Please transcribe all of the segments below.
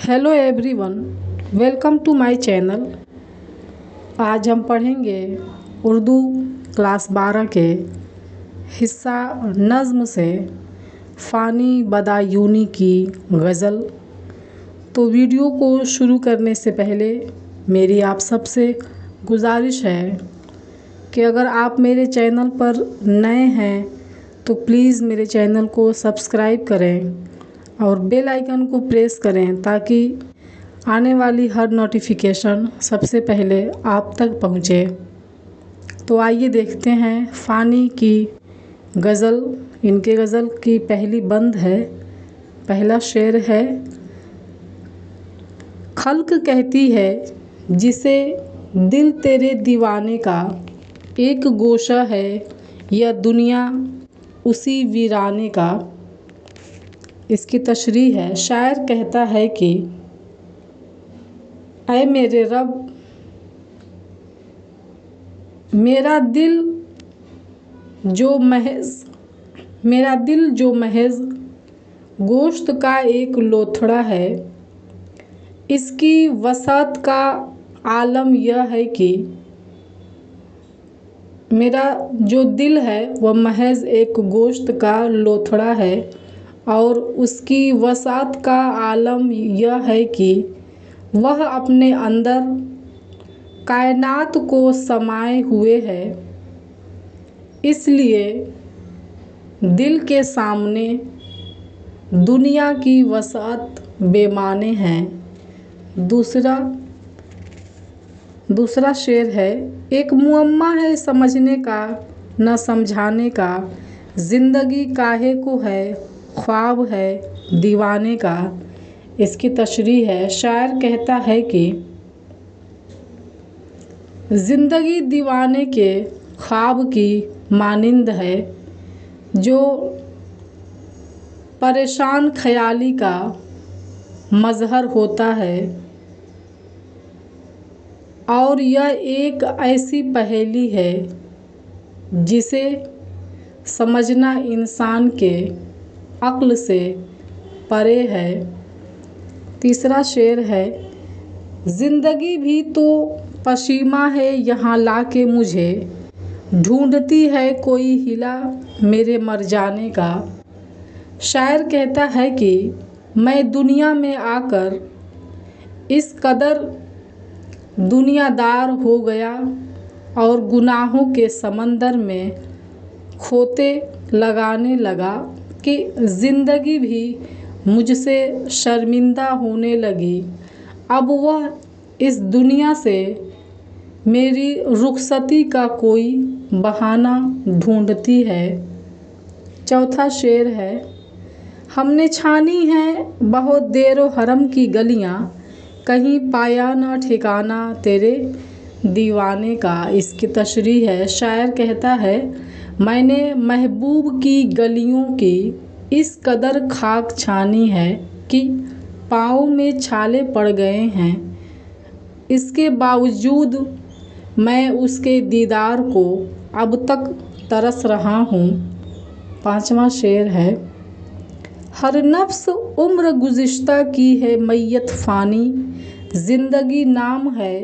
Hello everyone, welcome to my channel. आज हम पढ़ेंगे उर्दू क्लास 12 के हिस्सा नज़्म से फ़ानी बदायूनी की गज़ल। तो वीडियो को शुरू करने से पहले मेरी आप सबसे गुजारिश है कि अगर आप मेरे चैनल पर नए हैं तो प्लीज़ मेरे चैनल को सब्सक्राइब करें और बेल आइकन को प्रेस करें ताकि आने वाली हर नोटिफिकेशन सबसे पहले आप तक पहुँचे। तो आइए देखते हैं फ़ानी की गज़ल। इनके गज़ल की पहली बंद है, पहला शेर है। खल्क कहती है जिसे दिल तेरे दीवाने का, एक गोशा है यह दुनिया उसी वीराने का। इसकी तशरीह है। शायर कहता है कि ऐ मेरे रब, मेरा दिल जो महज गोश्त का एक लोथड़ा है, इसकी वसात का आलम यह है कि मेरा जो दिल है वह महज एक गोश्त का लोथड़ा है और उसकी वसात का आलम यह है कि वह अपने अंदर कायनात को समाये हुए है। इसलिए दिल के सामने दुनिया की वसात बेमाने हैं। दूसरा शेर है। एक मुअम्मा है समझने का न समझाने का, ज़िंदगी काहे को है ख्वाब है दीवाने का। इसकी तशरीह है। शायर कहता है कि ज़िंदगी दीवाने के ख्वाब की मानिंद है, जो परेशान ख्याली का मज़हर होता है। और यह एक ऐसी पहेली है जिसे समझना इंसान के अक्ल से परे है। तीसरा शेर है। ज़िंदगी भी तो पशीमा है यहाँ लाके मुझे, ढूंढती है कोई हिला मेरे मर जाने का। शायर कहता है कि मैं दुनिया में आकर इस कदर दुनियादार हो गया और गुनाहों के समंदर में खोते लगाने लगा कि ज़िंदगी भी मुझसे शर्मिंदा होने लगी। अब वह इस दुनिया से मेरी रुखसती का कोई बहाना ढूंढती है। चौथा शेर है। हमने छानी है बहुत देरो हरम की गलियां, कहीं पाया ना ठिकाना तेरे दीवाने का। इसकी तशरीह है। शायर कहता है मैंने महबूब की गलियों की इस कदर खाक छानी है कि पाँव में छाले पड़ गए हैं, इसके बावजूद मैं उसके दीदार को अब तक तरस रहा हूँ। पाँचवा शेर है। हर नफ्स उम्र गुज़िश्ता की है मैयत फ़ानी, ज़िंदगी नाम है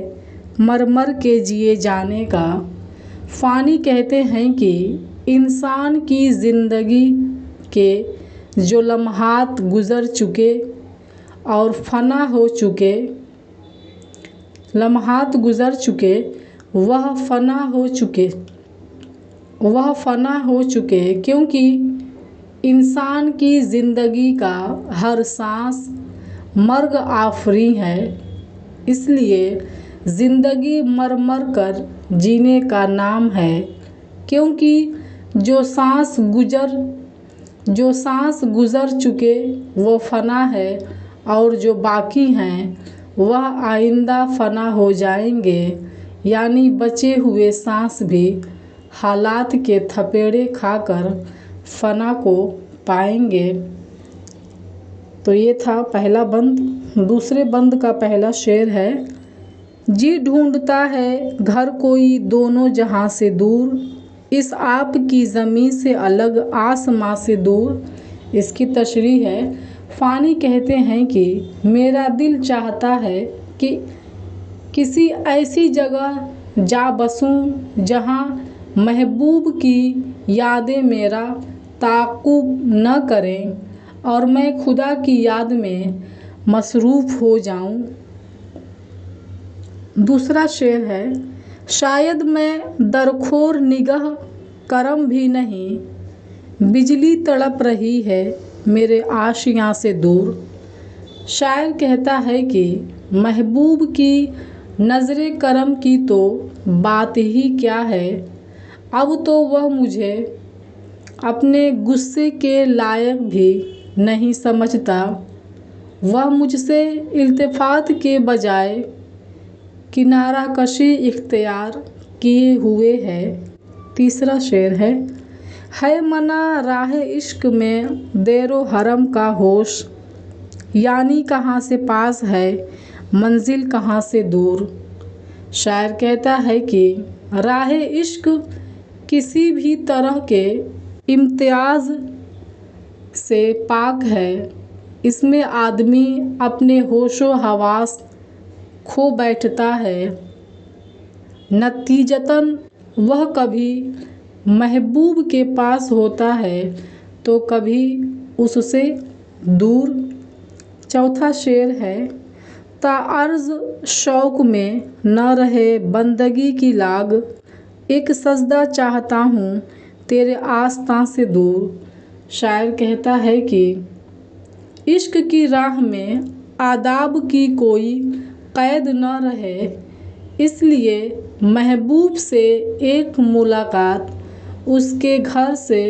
मर मर के जिए जाने का। फ़ानी कहते हैं कि इंसान की ज़िंदगी के जो लम्हात गुज़र चुके और फना हो चुके, लम्हात गुज़र चुके वह फ़ना हो चुके, क्योंकि इंसान की ज़िंदगी का हर सांस मर्ग आफरी है। इसलिए ज़िंदगी मर मर कर जीने का नाम है, क्योंकि जो सांस गुज़र चुके वो फ़ना है और जो बाकी हैं वह आइंदा फ़ना हो जाएंगे। यानी बचे हुए सांस भी हालात के थपेड़े खाकर फ़ना को पाएंगे। तो ये था पहला बंद। दूसरे बंद का पहला शेर है। जी ढूंढता है घर कोई दोनों जहां से दूर, इस आप की ज़मीं से अलग आसमां से दूर। इसकी तशरीह है। फ़ानी कहते हैं कि मेरा दिल चाहता है कि किसी ऐसी जगह जा बसूं जहां महबूब की यादें मेरा ताक़ुब न करें और मैं खुदा की याद में मसरूफ़ हो जाऊं। दूसरा शेर है, शायद मैं दरखोर निगाह करम भी नहीं, बिजली तड़प रही है मेरे आशियाँ से दूर। शायर कहता है कि महबूब की नज़रे करम की तो बात ही क्या है, अब तो वह मुझे अपने गुस्से के लायक भी नहीं समझता। वह मुझसे इल्तिफ़ात के बजाय किनारा कशी इख्तियार किए हुए है। तीसरा शेर है मना राह इश्क में देरो हरम का होश, यानी कहाँ से पास है मंजिल कहाँ से दूर। शायर कहता है कि राह इश्क किसी भी तरह के इम्तियाज़ से पाक है। इसमें आदमी अपने होशो हवास खो बैठता है। नतीजतन वह कभी महबूब के पास होता है तो कभी उससे दूर। चौथा शेर है, ताअर्ज़ शौक़ में न रहे बंदगी की लाग, एक सजदा चाहता हूँ तेरे आस्तां से दूर। शायर कहता है कि इश्क की राह में आदाब की कोई क़ैद न रहे, इसलिए महबूब से एक मुलाकात उसके घर से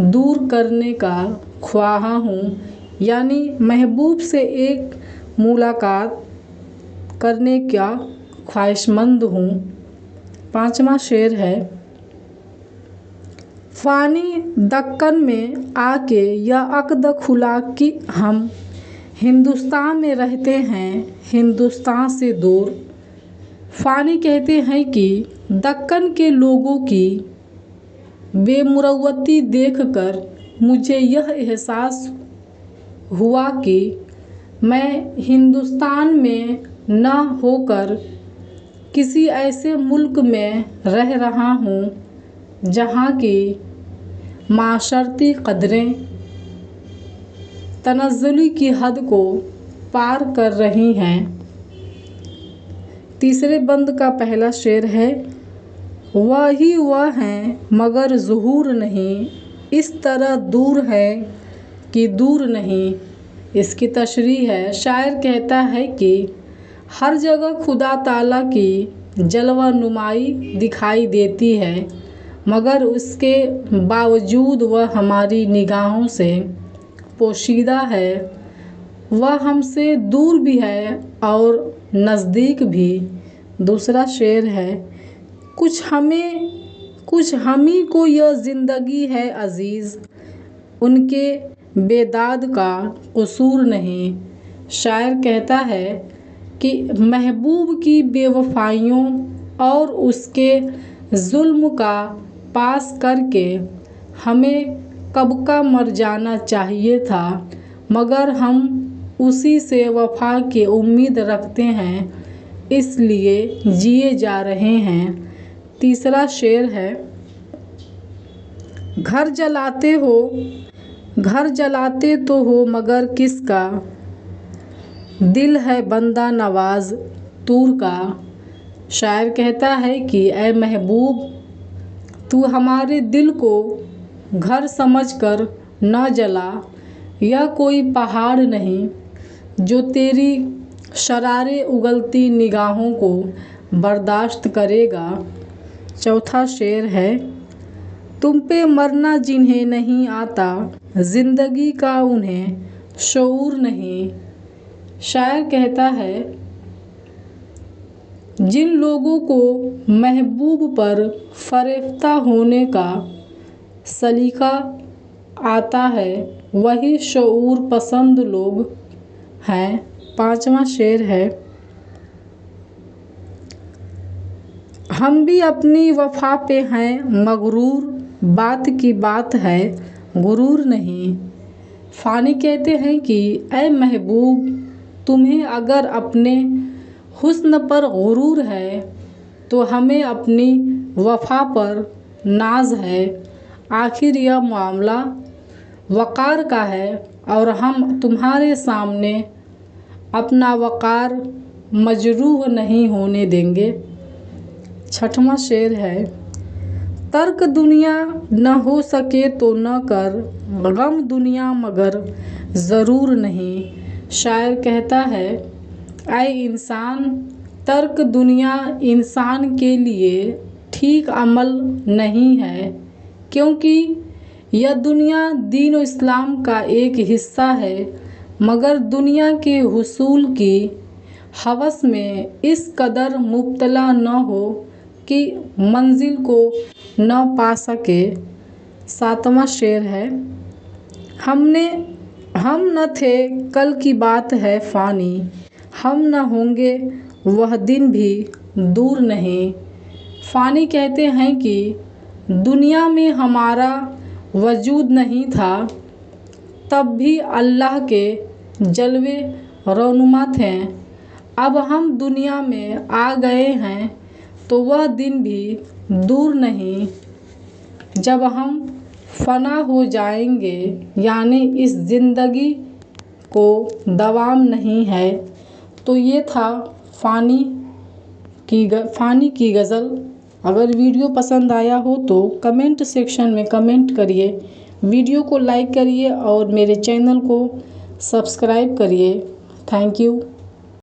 दूर करने का ख्वाहा हूँ, यानी महबूब से एक मुलाकात करने का ख्वाहिशमंद हूँ। पाँचवा शेर है, फ़ानी दक्कन में आके यह अक़द खुला कि हम हिंदुस्तान में रहते हैं हिंदुस्तान से दूर। फ़ानी कहते हैं कि दक्कन के लोगों की बेमुरव्वती देखकर मुझे यह एहसास हुआ कि मैं हिंदुस्तान में न होकर किसी ऐसे मुल्क में रह रहा हूँ जहाँ की माशरती क़दरें तनज़्ज़ुली की हद को पार कर रही हैं। तीसरे बंद का पहला शेर है, वही वह हैं मगर ज़ुहूर नहीं, इस तरह दूर है कि दूर नहीं। इसकी तशरीह है, शायर कहता है कि हर जगह खुदा ताला की जलवा नुमाई दिखाई देती है, मगर उसके बावजूद वह हमारी निगाहों से पोशीदा है। वह हमसे दूर भी है और नज़दीक भी। दूसरा शेर है, कुछ हमी को यह ज़िंदगी है अज़ीज़, उनके बेदाद का कसूर नहीं। शायर कहता है कि महबूब की बेवफ़ाइयों और उसके जुल्म का पास करके हमें कब का मर जाना चाहिए था, मगर हम उसी से वफ़ा की उम्मीद रखते हैं, इसलिए जिए जा रहे हैं। तीसरा शेर है, घर जलाते तो हो मगर किसका, दिल है बंदा नवाज तूर का। शायर कहता है कि ऐ महबूब, तू हमारे दिल को घर समझकर न जला। यह कोई पहाड़ नहीं जो तेरी शरारे उगलती निगाहों को बर्दाश्त करेगा। चौथा शेर है, तुम पे मरना जिन्हें नहीं आता, ज़िंदगी का उन्हें शऊर नहीं। शायर कहता है, जिन लोगों को महबूब पर फ़रेफ्ता होने का सलीका आता है वही शऊर पसंद लोग हैं। पाँचवा शेर है, हम भी अपनी वफ़ा पे हैं मगरूर, बात की बात है गुरूर नहीं। फ़ानी कहते हैं कि ऐ महबूब, तुम्हें अगर अपने हुस्न पर गुरूर है तो हमें अपनी वफ़ा पर नाज है। आखिर यह मामला वक़ार का है और हम तुम्हारे सामने अपना वक़ार मजरूह नहीं होने देंगे। छठवां शेर है, तर्क दुनिया न हो सके तो न कर, गम दुनिया मगर ज़रूर नहीं। शायर कहता है, ऐ इंसान, तर्क दुनिया इंसान के लिए ठीक अमल नहीं है, क्योंकि यह दुनिया दीन और इस्लाम का एक हिस्सा है, मगर दुनिया के हुसूल की हवस में इस कदर मुब्तला न हो कि मंजिल को न पा सके। सातवां शेर है, हम न थे कल की बात है फ़ानी, हम न होंगे वह दिन भी दूर नहीं। फ़ानी कहते हैं कि दुनिया में हमारा वजूद नहीं था, तब भी अल्लाह के जलवे रौनुमा थे। अब हम दुनिया में आ गए हैं तो वह दिन भी दूर नहीं जब हम फ़ना हो जाएंगे, यानी इस ज़िंदगी को दवाम नहीं है। तो ये था फ़ानी की गज़ल। अगर वीडियो पसंद आया हो तो कमेंट सेक्शन में कमेंट करिए, वीडियो को लाइक करिए और मेरे चैनल को सब्सक्राइब करिए। Thank you.